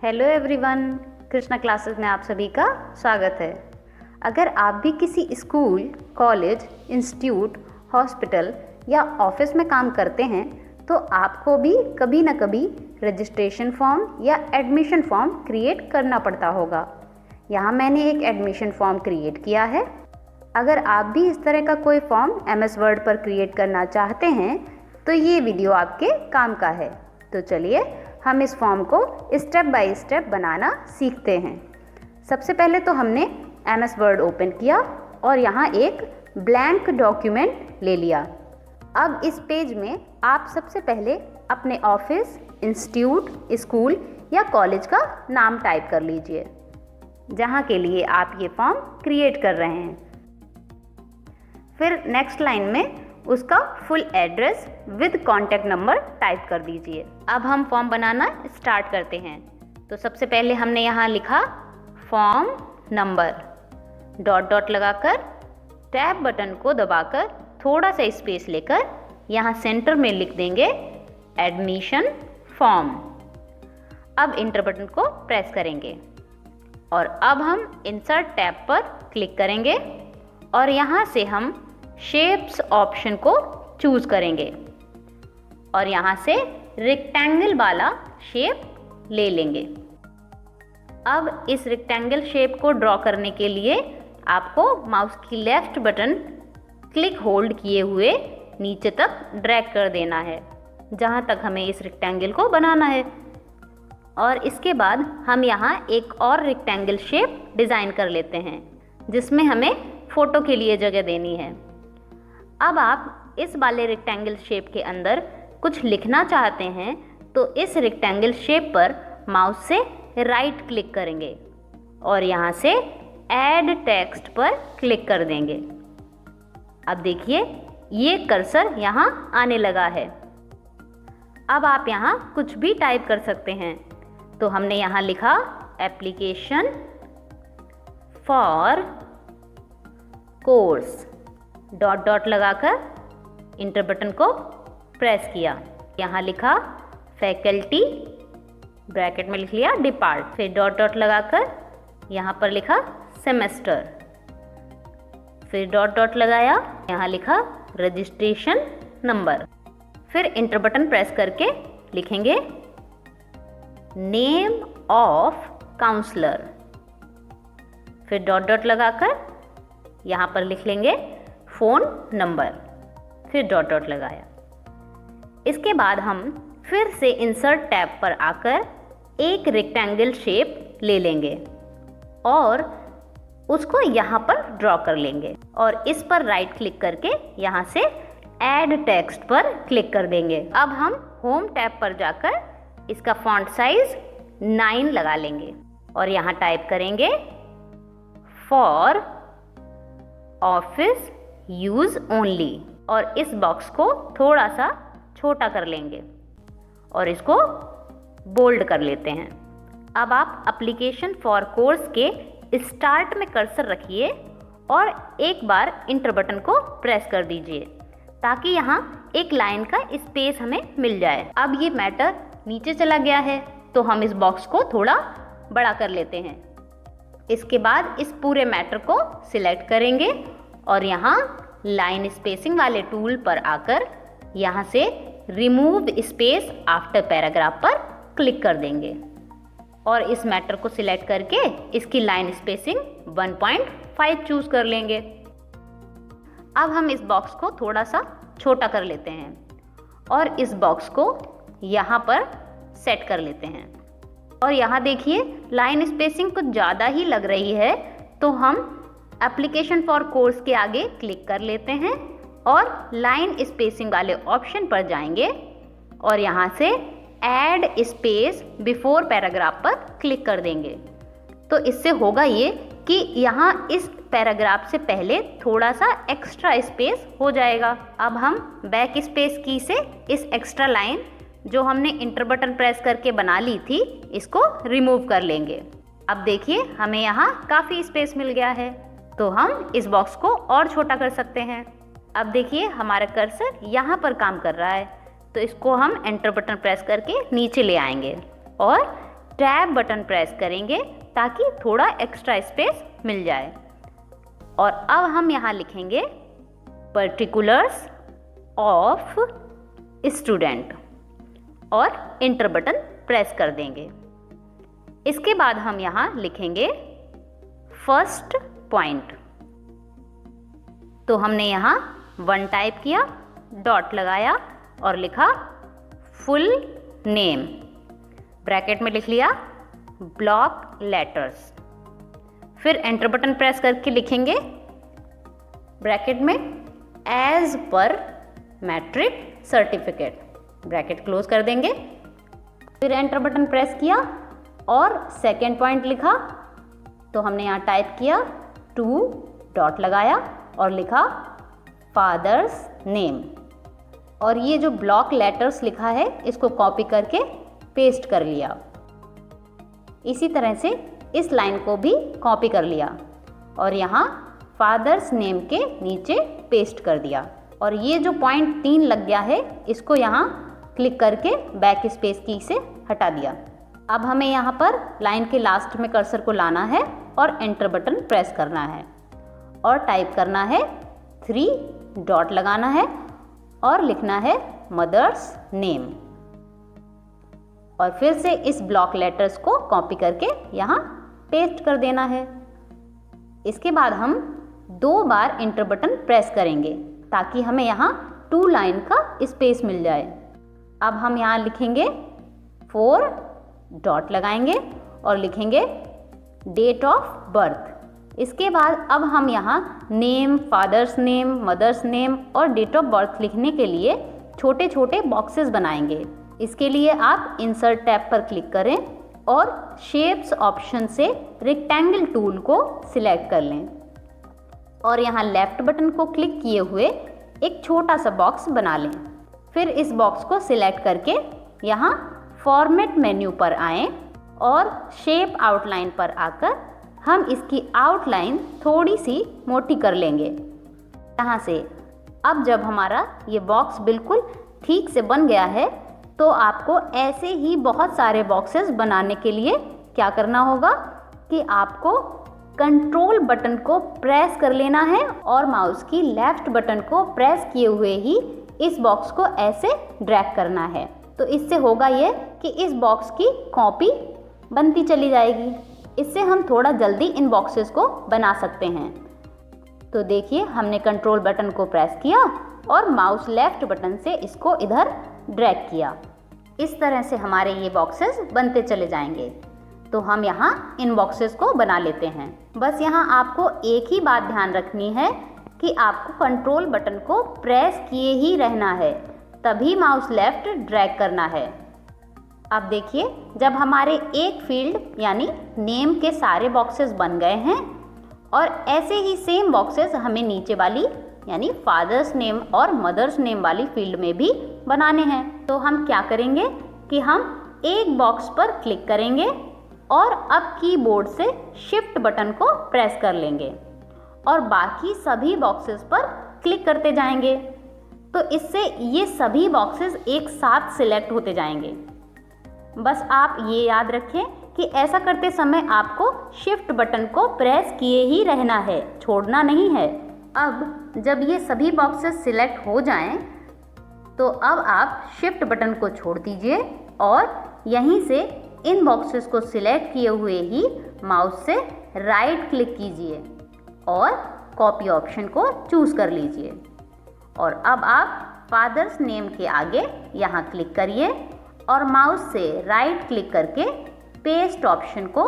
Hello everyone, Krishna classes में आप सभी का स्वागत है। अगर आप भी किसी स्कूल, कॉलेज, इंस्टीट्यूट, हॉस्पिटल या ऑफिस में काम करते हैं तो आपको भी कभी ना कभी रजिस्ट्रेशन फॉर्म या एडमिशन फॉर्म क्रिएट करना पड़ता होगा। यहाँ मैंने एक एडमिशन फॉर्म क्रिएट किया है। अगर आप भी इस तरह का कोई फॉर्म MS वर्ड पर क्रिएट करना चाहते हैं तो ये वीडियो आपके काम का है। तो चलिए हम इस फॉर्म को स्टेप बाय स्टेप बनाना सीखते हैं। सबसे पहले तो हमने MS वर्ड ओपन किया और यहाँ एक ब्लैंक डॉक्यूमेंट ले लिया। अब इस पेज में आप सबसे पहले अपने ऑफिस, इंस्टीट्यूट, स्कूल या कॉलेज का नाम टाइप कर लीजिए जहाँ के लिए आप ये फॉर्म क्रिएट कर रहे हैं। फिर नेक्स्ट लाइन में उसका full address with contact number type कर दीजिए। अब हम फॉर्म बनाना स्टार्ट करते हैं। तो सबसे पहले हमने यहाँ लिखा फॉर्म नंबर, डॉट डॉट लगाकर टैब बटन को दबाकर थोड़ा सा स्पेस लेकर यहाँ सेंटर में लिख देंगे एडमिशन फॉर्म। अब इंटर बटन को प्रेस करेंगे और अब हम इंसर्ट टैब पर क्लिक करेंगे और यहाँ से हम शेप्स ऑप्शन को चूज करेंगे और यहाँ से रेक्टेंगल वाला शेप ले लेंगे। अब इस रेक्टेंगल शेप को ड्रॉ करने के लिए आपको माउस की लेफ्ट बटन क्लिक होल्ड किए हुए नीचे तक ड्रैग कर देना है जहाँ तक हमें इस रेक्टेंगल को बनाना है। और इसके बाद हम यहाँ एक और रेक्टेंगल शेप डिज़ाइन कर लेते हैं जिसमें हमें फ़ोटो के लिए जगह देनी है। अब आप इस वाले रेक्टेंगल शेप के अंदर कुछ लिखना चाहते हैं तो इस रेक्टेंगल शेप पर माउस से राइट क्लिक करेंगे और यहाँ से ऐड टेक्स्ट पर क्लिक कर देंगे। अब देखिए ये कर्सर यहाँ आने लगा है। अब आप यहाँ कुछ भी टाइप कर सकते हैं। तो हमने यहाँ लिखा application for course, dot dot लगाकर इंटर बटन को प्रेस किया। यहाँ लिखा फैकल्टी, ब्रैकेट में लिख लिया डिपार्ट, फिर डॉट डॉट लगाकर यहाँ पर लिखा सेमेस्टर, फिर डॉट डॉट लगाया, यहाँ लिखा रजिस्ट्रेशन नंबर, फिर इंटर बटन प्रेस करके लिखेंगे नेम ऑफ काउंसलर, फिर डॉट डॉट लगाकर यहाँ पर लिख लेंगे फ़ोन नंबर, फिर डॉट डॉट लगाया। इसके बाद हम फिर से इंसर्ट टैब पर आकर एक रेक्टेंगल शेप ले लेंगे और उसको यहाँ पर ड्रॉ कर लेंगे और इस पर राइट क्लिक करके यहाँ से ऐड टेक्स्ट पर क्लिक कर देंगे। अब हम होम टैब पर जाकर इसका फॉन्ट साइज 9 लगा लेंगे और यहाँ टाइप करेंगे फॉर ऑफिस यूज ओनली और इस बॉक्स को थोड़ा सा छोटा कर लेंगे और इसको बोल्ड कर लेते हैं। अब आप एप्लीकेशन फॉर कोर्स के स्टार्ट में कर्सर रखिए और एक बार इंटर बटन को प्रेस कर दीजिए ताकि यहाँ एक लाइन का स्पेस हमें मिल जाए। अब ये मैटर नीचे चला गया है तो हम इस बॉक्स को थोड़ा बड़ा कर लेते हैं। इसके बाद इस पूरे मैटर को सिलेक्ट करेंगे और यहाँ लाइन स्पेसिंग वाले टूल पर आकर यहाँ से रिमूव स्पेस आफ्टर पैराग्राफ पर क्लिक कर देंगे और इस मैटर को सिलेक्ट करके इसकी लाइन स्पेसिंग 1.5 चूज कर लेंगे। अब हम इस बॉक्स को थोड़ा सा छोटा कर लेते हैं और इस बॉक्स को यहाँ पर सेट कर लेते हैं और यहाँ देखिए लाइन स्पेसिंग कुछ ज़्यादा ही लग रही है तो हम एप्लीकेशन फॉर कोर्स के आगे क्लिक कर लेते हैं और लाइन स्पेसिंग वाले ऑप्शन पर जाएंगे और यहाँ से ऐड स्पेस बिफोर पैराग्राफ पर क्लिक कर देंगे। तो इससे होगा ये कि यहाँ इस पैराग्राफ से पहले थोड़ा सा एक्स्ट्रा स्पेस हो जाएगा। अब हम बैक स्पेस की से इस एक्स्ट्रा लाइन जो हमने इंटर बटन प्रेस करके बना ली थी इसको रिमूव कर लेंगे। अब देखिए हमें यहाँ काफ़ी स्पेस मिल गया है तो हम इस बॉक्स को और छोटा कर सकते हैं। अब देखिए हमारा कर्सर यहाँ पर काम कर रहा है तो इसको हम एंटर बटन प्रेस करके नीचे ले आएंगे और टैब बटन प्रेस करेंगे ताकि थोड़ा एक्स्ट्रा स्पेस मिल जाए। और अब हम यहाँ लिखेंगे पर्टिकुलर्स ऑफ स्टूडेंट और इंटर बटन प्रेस कर देंगे। इसके बाद हम यहाँ लिखेंगे फर्स्ट पॉइंट। तो हमने यहाँ 1 टाइप किया, डॉट लगाया और लिखा फुल नेम, ब्रैकेट में लिख लिया ब्लॉक लेटर्स। फिर एंटर बटन प्रेस करके लिखेंगे ब्रैकेट में as per matric certificate, bracket close कर देंगे। फिर एंटर बटन प्रेस किया और सेकेंड पॉइंट लिखा, तो हमने यहाँ टाइप किया 2 डॉट लगाया और लिखा फादर्स नेम। और ये जो ब्लॉक लेटर्स लिखा है इसको कॉपी करके पेस्ट कर लिया। इसी तरह से इस लाइन को भी कॉपी कर लिया और यहाँ फादर्स नेम के नीचे पेस्ट कर दिया। और ये जो पॉइंट 3 लग गया है इसको यहाँ क्लिक करके बैक स्पेस की से हटा दिया। अब हमें यहाँ पर लाइन के लास्ट में कर्सर को लाना है और एंटर बटन प्रेस करना है और टाइप करना है 3 डॉट लगाना है और लिखना है मदर्स नेम। और फिर से इस ब्लॉक लेटर्स को कॉपी करके यहाँ पेस्ट कर देना है। इसके बाद हम 2 बार एंटर बटन प्रेस करेंगे ताकि हमें यहाँ 2 लाइन का स्पेस मिल जाए। अब हम यहाँ लिखेंगे 4 डॉट लगाएंगे और लिखेंगे डेट ऑफ बर्थ। इसके बाद अब हम यहाँ name, father's name, mother's name और डेट ऑफ बर्थ लिखने के लिए छोटे छोटे बॉक्सेस बनाएंगे। इसके लिए आप इंसर्ट टैब पर क्लिक करें और शेप्स ऑप्शन से रेक्टेंगल टूल को सिलेक्ट कर लें और यहाँ लेफ्ट बटन को क्लिक किए हुए एक छोटा सा बॉक्स बना लें। फिर इस बॉक्स को सिलेक्ट करके यहाँ फॉर्मेट मेन्यू पर आएं और शेप आउटलाइन पर आकर हम इसकी आउटलाइन थोड़ी सी मोटी कर लेंगे यहाँ से। अब जब हमारा ये बॉक्स बिल्कुल ठीक से बन गया है तो आपको ऐसे ही बहुत सारे बॉक्सेस बनाने के लिए क्या करना होगा कि आपको कंट्रोल बटन को प्रेस कर लेना है और माउस की लेफ्ट बटन को प्रेस किए हुए ही इस बॉक्स को ऐसे ड्रैग करना है। तो इससे होगा ये कि इस बॉक्स की कॉपी बनती चली जाएगी। इससे हम थोड़ा जल्दी इन बॉक्सेस को बना सकते हैं। तो देखिए हमने कंट्रोल बटन को प्रेस किया और माउस लेफ्ट बटन से इसको इधर ड्रैग किया। इस तरह से हमारे ये बॉक्सेस बनते चले जाएंगे। तो हम यहाँ इन बॉक्सेस को बना लेते हैं। बस यहाँ आपको एक ही बात ध्यान रखनी है कि आपको कंट्रोल बटन को प्रेस किए ही रहना है, तभी माउस लेफ्ट ड्रैग करना है। अब देखिए जब हमारे एक फील्ड यानी नेम के सारे बॉक्सेस बन गए हैं और ऐसे ही सेम बॉक्सेस हमें नीचे वाली यानी फादर्स नेम और मदर्स नेम वाली फील्ड में भी बनाने हैं। तो हम क्या करेंगे कि हम एक बॉक्स पर क्लिक करेंगे और अब कीबोर्ड से शिफ्ट बटन को प्रेस कर लेंगे और बाकी सभी बॉक्सेस पर क्लिक करते जाएंगे। तो इससे ये सभी बॉक्सेस एक साथ सिलेक्ट होते जाएंगे। बस आप ये याद रखें कि ऐसा करते समय आपको शिफ्ट बटन को प्रेस किए ही रहना है, छोड़ना नहीं है। अब जब ये सभी बॉक्सेस सिलेक्ट हो जाएं, तो अब आप शिफ्ट बटन को छोड़ दीजिए और यहीं से इन बॉक्सेस को सिलेक्ट किए हुए ही माउस से राइट क्लिक कीजिए और कॉपी ऑप्शन को चूज़ कर लीजिए। और अब आप फादर्स नेम के आगे यहाँ क्लिक करिए और माउस से राइट क्लिक करके पेस्ट ऑप्शन को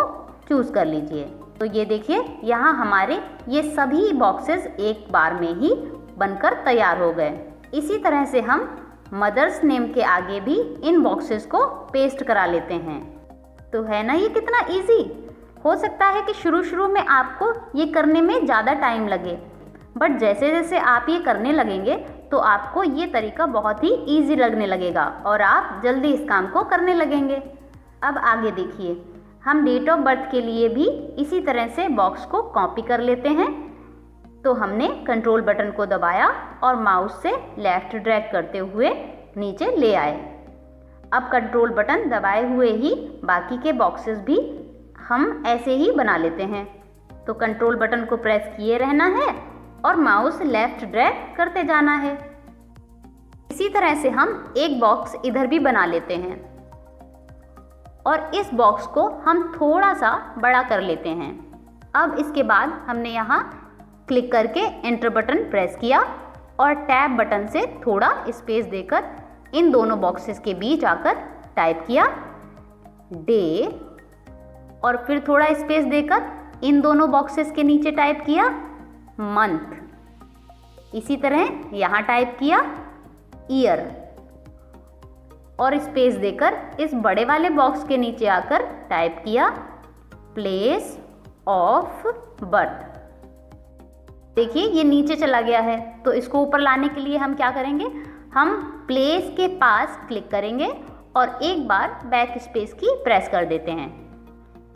चूज़ कर लीजिए। तो ये देखिए यहाँ हमारे ये सभी बॉक्सेस एक बार में ही बनकर तैयार हो गए। इसी तरह से हम मदर्स नेम के आगे भी इन बॉक्सेस को पेस्ट करा लेते हैं। तो है ना ये कितना इजी। हो सकता है कि शुरू में आपको ये करने में ज़्यादा टाइम लगे, बट जैसे जैसे आप ये करने लगेंगे तो आपको ये तरीका बहुत ही इजी लगने लगेगा और आप जल्दी इस काम को करने लगेंगे। अब आगे देखिए, हम डेट ऑफ बर्थ के लिए भी इसी तरह से बॉक्स को कॉपी कर लेते हैं। तो हमने कंट्रोल बटन को दबाया और माउस से लेफ्ट ड्रैग करते हुए नीचे ले आए। अब कंट्रोल बटन दबाए हुए ही बाकी के बॉक्सेस भी हम ऐसे ही बना लेते हैं। तो कंट्रोल बटन को प्रेस किए रहना है और माउस लेफ्ट ड्रैग करते जाना है। इसी तरह से हम एक बॉक्स इधर भी बना लेते हैं और इस बॉक्स को हम थोड़ा सा बड़ा कर लेते हैं। अब इसके बाद हमने यहाँ क्लिक करके एंटर बटन प्रेस किया और टैब बटन से थोड़ा स्पेस देकर इन दोनों बॉक्सेस के बीच आकर टाइप किया डे और फिर थोड़ा स्पेस देकर इन दोनों बॉक्सेस के नीचे टाइप किया मंथ। इसी तरह यहाँ टाइप किया ईयर और स्पेस देकर इस बड़े वाले बॉक्स के नीचे आकर टाइप किया प्लेस ऑफ बर्थ। देखिए ये नीचे चला गया है, तो इसको ऊपर लाने के लिए हम क्या करेंगे, हम प्लेस के पास क्लिक करेंगे और एक बार बैक स्पेस की प्रेस कर देते हैं।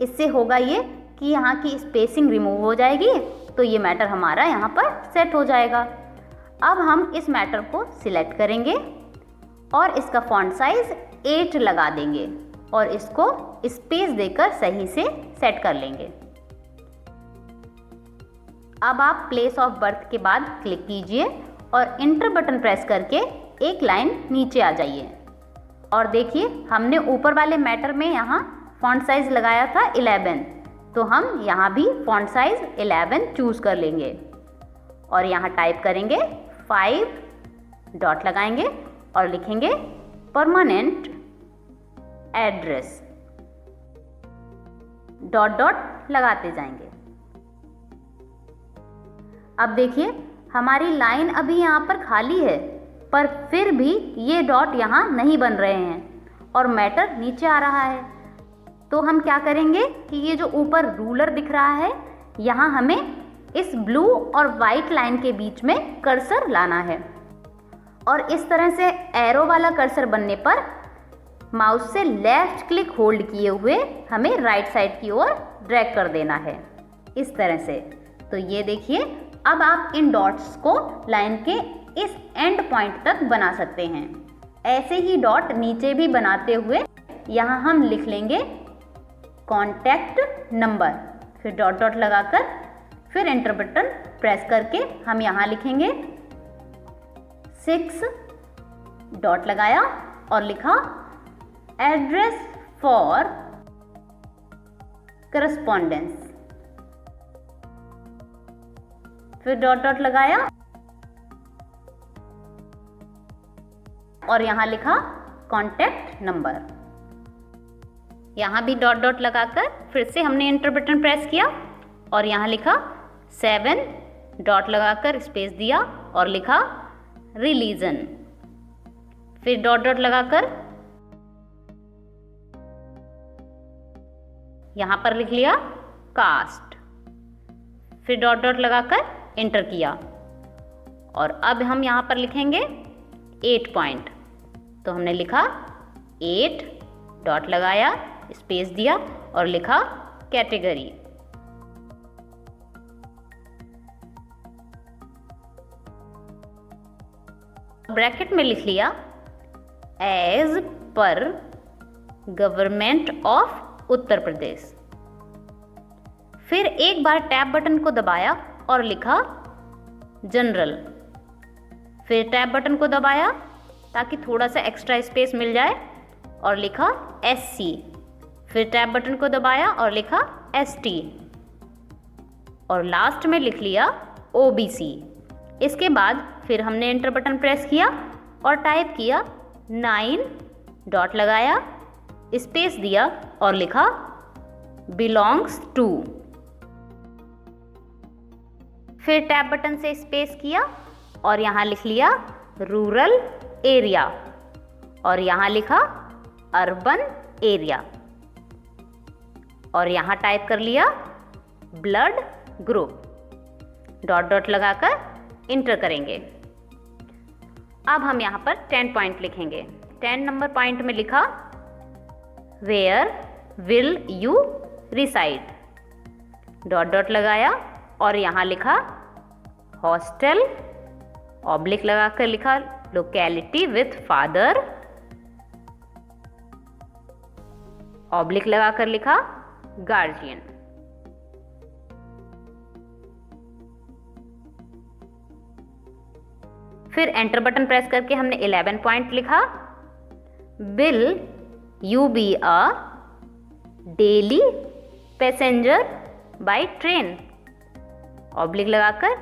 इससे होगा ये कि यहाँ की स्पेसिंग रिमूव हो जाएगी, तो ये मैटर हमारा यहाँ पर सेट हो जाएगा। अब हम इस मैटर को सिलेक्ट करेंगे और इसका फॉन्ट साइज 8 लगा देंगे और इसको स्पेस देकर सही से सेट कर लेंगे। अब आप प्लेस ऑफ बर्थ के बाद क्लिक कीजिए और इंटर बटन प्रेस करके एक लाइन नीचे आ जाइए और देखिए हमने ऊपर वाले मैटर में यहाँ फॉन्ट साइज लगाया था 11, तो हम यहाँ भी फॉन्ट साइज 11 चूज कर लेंगे और यहाँ टाइप करेंगे 5 डॉट लगाएंगे और लिखेंगे परमानेंट एड्रेस, डॉट डॉट लगाते जाएंगे। अब देखिए हमारी लाइन अभी यहाँ पर खाली है, पर फिर भी ये डॉट यहाँ नहीं बन रहे हैं और मैटर नीचे आ रहा है। तो हम क्या करेंगे कि ये जो ऊपर रूलर दिख रहा है, यहाँ हमें इस ब्लू और वाइट लाइन के बीच में कर्सर लाना है और इस तरह से एरो वाला कर्सर बनने पर माउस से लेफ्ट क्लिक होल्ड किए हुए हमें राइट साइड की ओर ड्रैग कर देना है, इस तरह से। तो ये देखिए अब आप इन डॉट्स को लाइन के इस एंड पॉइंट तक बना सकते हैं। ऐसे ही डॉट नीचे भी बनाते हुए यहाँ हम लिख लेंगे कॉन्टैक्ट नंबर, फिर डॉट डॉट लगाकर फिर एंटर बटन प्रेस करके हम यहाँ लिखेंगे 6 डॉट लगाया और लिखा एड्रेस फॉर करस्पॉन्डेंस, फिर डॉट डॉट लगाया और यहाँ लिखा कॉन्टैक्ट नंबर। यहाँ भी डॉट डॉट लगाकर फिर से हमने एंटर बटन प्रेस किया और यहाँ लिखा 7 डॉट लगाकर स्पेस दिया और लिखा रिलीजन, फिर डॉट डॉट लगाकर यहाँ पर लिख लिया कास्ट, फिर डॉट डॉट लगाकर एंटर किया और अब हम यहाँ पर लिखेंगे 8 पॉइंट। तो हमने लिखा 8 डॉट लगाया स्पेस दिया और लिखा कैटेगरी, ब्रैकेट में लिख लिया as per government of Uttar Pradesh. फिर एक बार टैब बटन को दबाया और लिखा जनरल, फिर टैब बटन को दबाया ताकि थोड़ा सा एक्स्ट्रा स्पेस मिल जाए और लिखा SC, फिर टैब बटन को दबाया और लिखा ST और लास्ट में लिख लिया OBC। इसके बाद फिर हमने एंटर बटन प्रेस किया और टाइप किया 9 डॉट लगाया स्पेस दिया और लिखा बिलोंग्स टू, फिर टैब बटन से स्पेस किया और यहाँ लिख लिया रूरल एरिया और यहाँ लिखा अर्बन एरिया और यहाँ टाइप कर लिया ब्लड ग्रुप, डॉट डॉट लगाकर इंटर करेंगे। अब हम यहाँ पर 10 पॉइंट लिखेंगे। 10 नंबर पॉइंट में लिखा where will you reside, dot dot लगाया और यहाँ लिखा हॉस्टल, ऑब्लिक लगाकर लिखा लोकेलिटी विथ फादर ऑब्लिक लगाकर लिखा गार्जियन। फिर एंटर बटन प्रेस करके हमने 11 पॉइंट लिखा, will you be a daily passenger by train, oblique लगाकर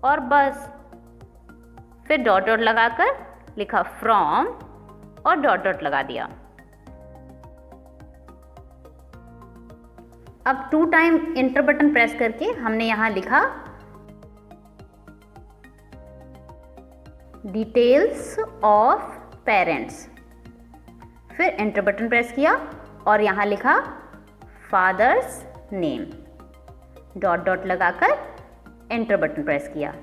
और बस। फिर डॉट डॉट लगाकर लिखा फ्रॉम और डॉट डॉट लगा दिया। अब 2 टाइम एंटर बटन प्रेस करके हमने यहां लिखा डिटेल्स ऑफ पेरेंट्स। फिर एंटर बटन प्रेस किया और यहां लिखा फादर्स नेम, डॉट डॉट लगाकर एंटर बटन प्रेस किया।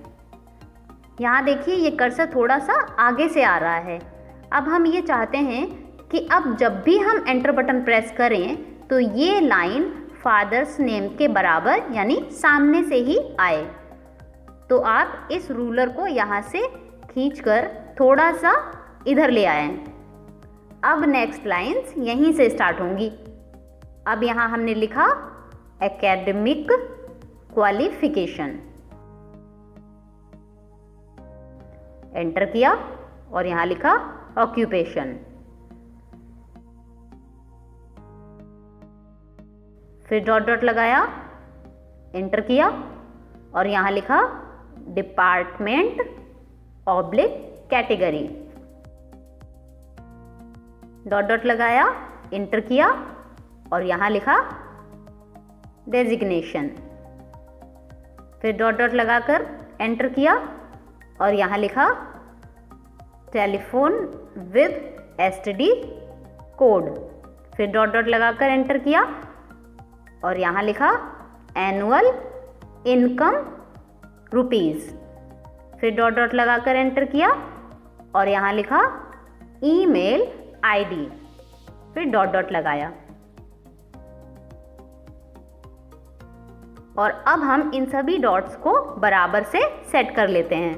यहाँ देखिए ये कर्सर थोड़ा सा आगे से आ रहा है। अब हम ये चाहते हैं कि अब जब भी हम एंटर बटन प्रेस करें तो ये लाइन फादर्स नेम के बराबर यानी सामने से ही आए। तो आप इस रूलर को यहाँ से खींचकर थोड़ा सा इधर ले आए। अब नेक्स्ट लाइंस यहीं से स्टार्ट होंगी। अब यहाँ हमने लिखा एकेडमिक क्वालिफिकेशन, एंटर किया और यहाँ लिखा ऑक्यूपेशन। फिर डॉट डॉट लगाया, एंटर किया और यहाँ लिखा department oblique category, dot dot लगाया, एंटर किया और यहाँ लिखा डेजिग्नेशन। फिर डॉट डॉट लगाकर एंटर किया और यहाँ लिखा टेलीफोन विद एसटीडी कोड। फिर डॉट डॉट लगाकर एंटर किया और यहाँ लिखा एनुअल इनकम रुपीज़। फिर डॉट डॉट लगाकर एंटर किया और यहाँ लिखा ईमेल आईडी। फिर डॉट डॉट लगाया और अब हम इन सभी डॉट्स को बराबर से सेट कर लेते हैं।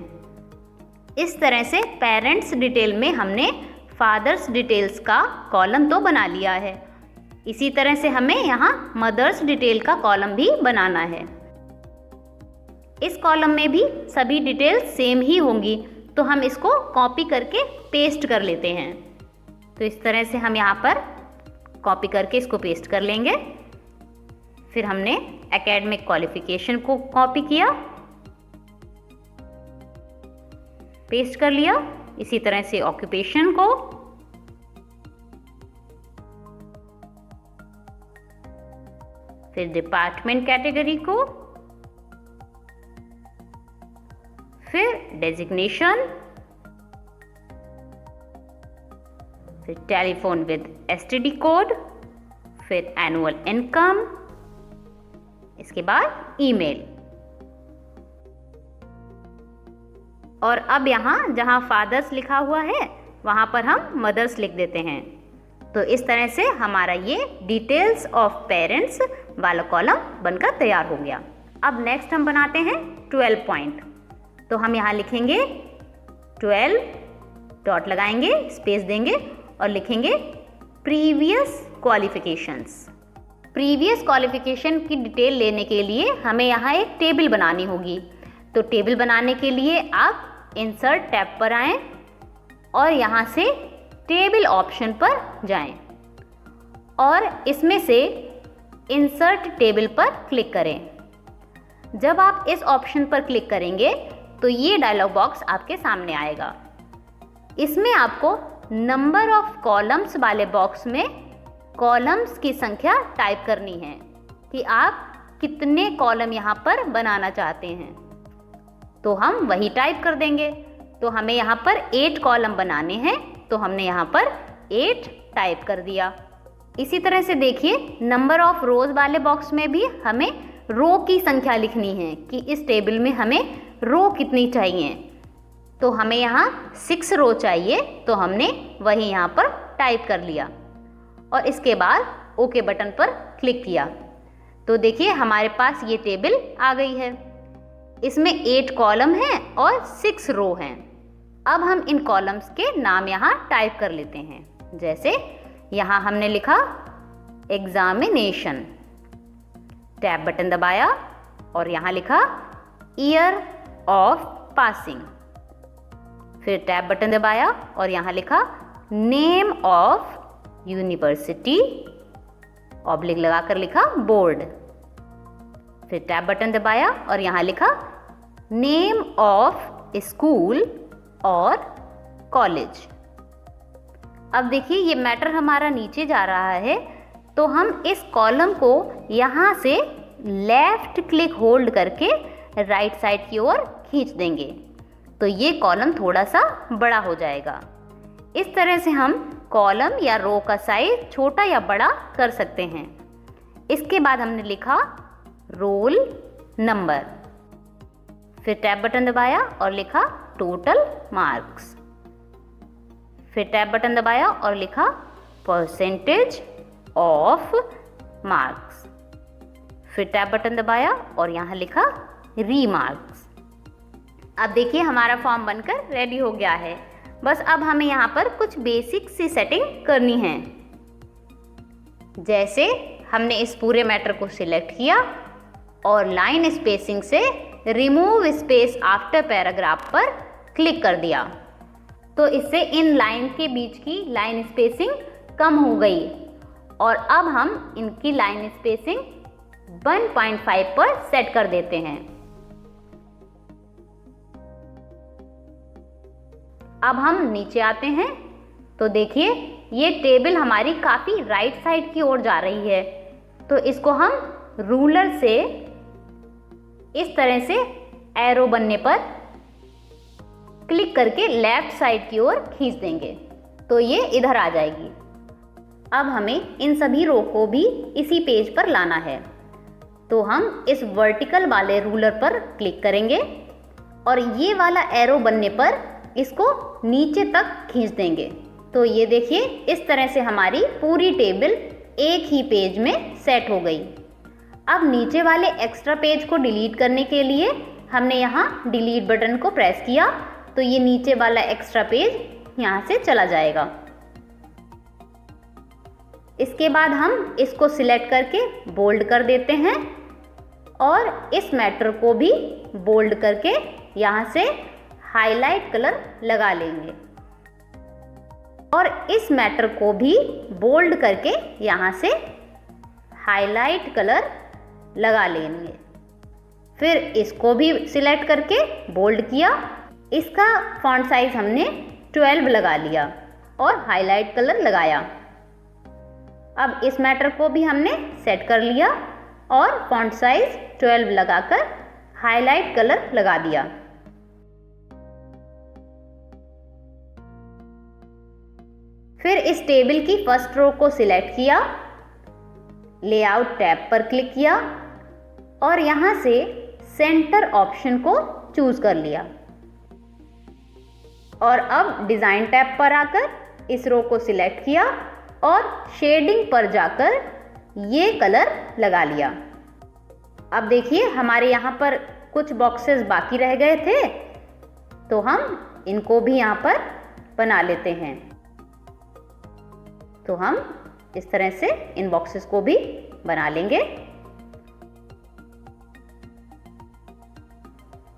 इस तरह से पेरेंट्स डिटेल में हमने फादर्स डिटेल्स का कॉलम तो बना लिया है। इसी तरह से हमें यहाँ मदर्स डिटेल का कॉलम भी बनाना है। इस कॉलम में भी सभी डिटेल्स सेम ही होंगी, तो हम इसको कॉपी करके पेस्ट कर लेते हैं। तो इस तरह से हम यहाँ पर कॉपी करके इसको पेस्ट कर लेंगे। फिर हमने एकेडमिक क्वालिफिकेशन को कॉपी किया, पेस्ट कर लिया। इसी तरह से ऑक्यूपेशन को, फिर डिपार्टमेंट कैटेगरी को, फिर डेजिग्नेशन, फिर टेलीफोन विद एसटीडी कोड, फिर एनुअल इनकम, इसके बाद ईमेल। और अब यहाँ जहाँ फादर्स लिखा हुआ है वहाँ पर हम मदर्स लिख देते हैं। तो इस तरह से हमारा ये डिटेल्स ऑफ पेरेंट्स वाला कॉलम बनकर तैयार हो गया। अब नेक्स्ट हम बनाते हैं 12 पॉइंट। तो हम यहाँ लिखेंगे 12, डॉट लगाएंगे, स्पेस देंगे और लिखेंगे प्रीवियस क्वालिफिकेशंस। प्रीवियस क्वालिफिकेशन की डिटेल लेने के लिए हमें यहाँ एक टेबल बनानी होगी। तो टेबल बनाने के लिए आप इंसर्ट टैब पर आएं और यहाँ से टेबल ऑप्शन पर जाएं और इसमें से इंसर्ट टेबल पर क्लिक करें। जब आप इस ऑप्शन पर क्लिक करेंगे तो ये डायलॉग बॉक्स आपके सामने आएगा। इसमें आपको नंबर ऑफ कॉलम्स वाले बॉक्स में कॉलम्स की संख्या टाइप करनी है कि आप कितने कॉलम यहाँ पर बनाना चाहते हैं। तो हम वही टाइप कर देंगे। तो हमें यहाँ पर 8 कॉलम बनाने हैं, तो हमने यहाँ पर 8 टाइप कर दिया। इसी तरह से देखिए नंबर ऑफ रोज वाले बॉक्स में भी हमें रो की संख्या लिखनी है कि इस टेबल में हमें रो कितनी चाहिए। तो हमें यहाँ 6 रो चाहिए, तो हमने वही यहाँ पर टाइप कर लिया और इसके बाद ओके बटन पर क्लिक किया। तो देखिए हमारे पास ये टेबल आ गई है। इसमें 8 कॉलम हैं और 6 रो हैं। अब हम इन कॉलम्स के नाम यहाँ टाइप कर लेते हैं। जैसे यहाँ हमने लिखा एग्जामिनेशन। टैब बटन दबाया और यहाँ लिखा ईयर ऑफ पासिंग। फिर टैब बटन दबाया और यहाँ लिखा नेम ऑफ यूनिवर्सिटी, ऑब्लिक लगाकर लिखा बोर्ड। फिर टैब बटन दबाया और यहाँ लिखा नेम ऑफ स्कूल और कॉलेज। अब देखिए ये मैटर हमारा नीचे जा रहा है, तो हम इस कॉलम को यहाँ से लेफ्ट क्लिक होल्ड करके राइट साइड की ओर खींच देंगे, तो ये कॉलम थोड़ा सा बड़ा हो जाएगा। इस तरह से हम कॉलम या रो का साइज छोटा या बड़ा कर सकते हैं। इसके बाद हमने लिखा रोल नंबर। फिर टैब बटन दबाया और लिखा टोटल मार्क्स। फिर टैब बटन दबाया और लिखा परसेंटेज ऑफ मार्क्स। फिर टैब बटन दबाया और यहाँ लिखा रीमार्क्स। अब देखिए हमारा फॉर्म बनकर रेडी हो गया है। बस अब हमें यहाँ पर कुछ बेसिक सी सेटिंग करनी है। जैसे हमने इस पूरे मैटर को सिलेक्ट किया और लाइन स्पेसिंग से रिमूव स्पेस आफ्टर पैराग्राफ पर क्लिक कर दिया, तो इससे इन लाइन के बीच की लाइन स्पेसिंग कम हो गई। और अब हम इनकी लाइन स्पेसिंग 1.5 पर सेट कर देते हैं। अब हम नीचे आते हैं तो देखिए ये टेबल हमारी काफ़ी राइट साइड की ओर जा रही है, तो इसको हम रूलर से इस तरह से एरो बनने पर क्लिक करके लेफ्ट साइड की ओर खींच देंगे, तो ये इधर आ जाएगी। अब हमें इन सभी रो को भी इसी पेज पर लाना है, तो हम इस वर्टिकल वाले रूलर पर क्लिक करेंगे और ये वाला एरो बनने पर इसको नीचे तक खींच देंगे। तो ये देखिए इस तरह से हमारी पूरी टेबल एक ही पेज में सेट हो गई। अब नीचे वाले एक्स्ट्रा पेज को डिलीट करने के लिए हमने यहाँ डिलीट बटन को प्रेस किया, तो ये नीचे वाला एक्स्ट्रा पेज यहाँ से चला जाएगा। इसके बाद हम इसको सिलेक्ट करके बोल्ड कर देते हैं और इस मैटर को भी बोल्ड करके यहाँ से हाईलाइट कलर लगा लेंगे और इस मैटर को भी बोल्ड करके यहाँ से हाईलाइट कलर लगा लेंगे। फिर इसको भी सिलेक्ट करके बोल्ड किया, इसका फॉन्ट साइज हमने 12 लगा लिया और हाईलाइट कलर लगाया। अब इस मैटर को भी हमने सेट कर लिया और फॉन्ट साइज 12 लगाकर हाईलाइट कलर लगा दिया। फिर इस टेबल की फर्स्ट रो को सिलेक्ट किया, लेआउट टैब पर क्लिक किया और यहाँ से सेंटर ऑप्शन को चूज कर लिया और अब डिज़ाइन टैब पर आकर इस रो को सिलेक्ट किया और शेडिंग पर जाकर ये कलर लगा लिया। अब देखिए हमारे यहाँ पर कुछ बॉक्सेस बाकी रह गए थे, तो हम इनको भी यहाँ पर बना लेते हैं। तो हम इस तरह से इन बॉक्सेस को भी बना लेंगे।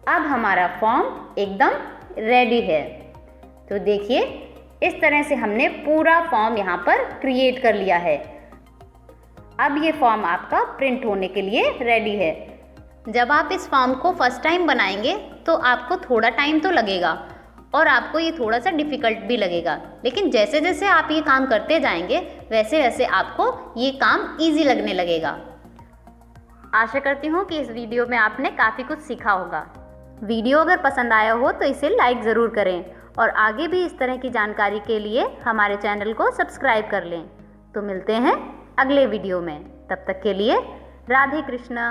अब हमारा फॉर्म एकदम रेडी है। तो देखिए इस तरह से हमने पूरा फॉर्म यहाँ पर क्रिएट कर लिया है। अब ये फॉर्म आपका प्रिंट होने के लिए रेडी है। जब आप इस फॉर्म को फर्स्ट टाइम बनाएंगे तो आपको थोड़ा टाइम तो लगेगा और आपको ये थोड़ा सा डिफ़िकल्ट भी लगेगा, लेकिन जैसे जैसे आप ये काम करते जाएंगे वैसे वैसे आपको ये काम इजी लगने लगेगा। आशा करती हूँ कि इस वीडियो में आपने काफ़ी कुछ सीखा होगा। वीडियो अगर पसंद आया हो तो इसे लाइक ज़रूर करें और आगे भी इस तरह की जानकारी के लिए हमारे चैनल को सब्सक्राइब कर लें। तो मिलते हैं अगले वीडियो में, तब तक के लिए राधे कृष्णा।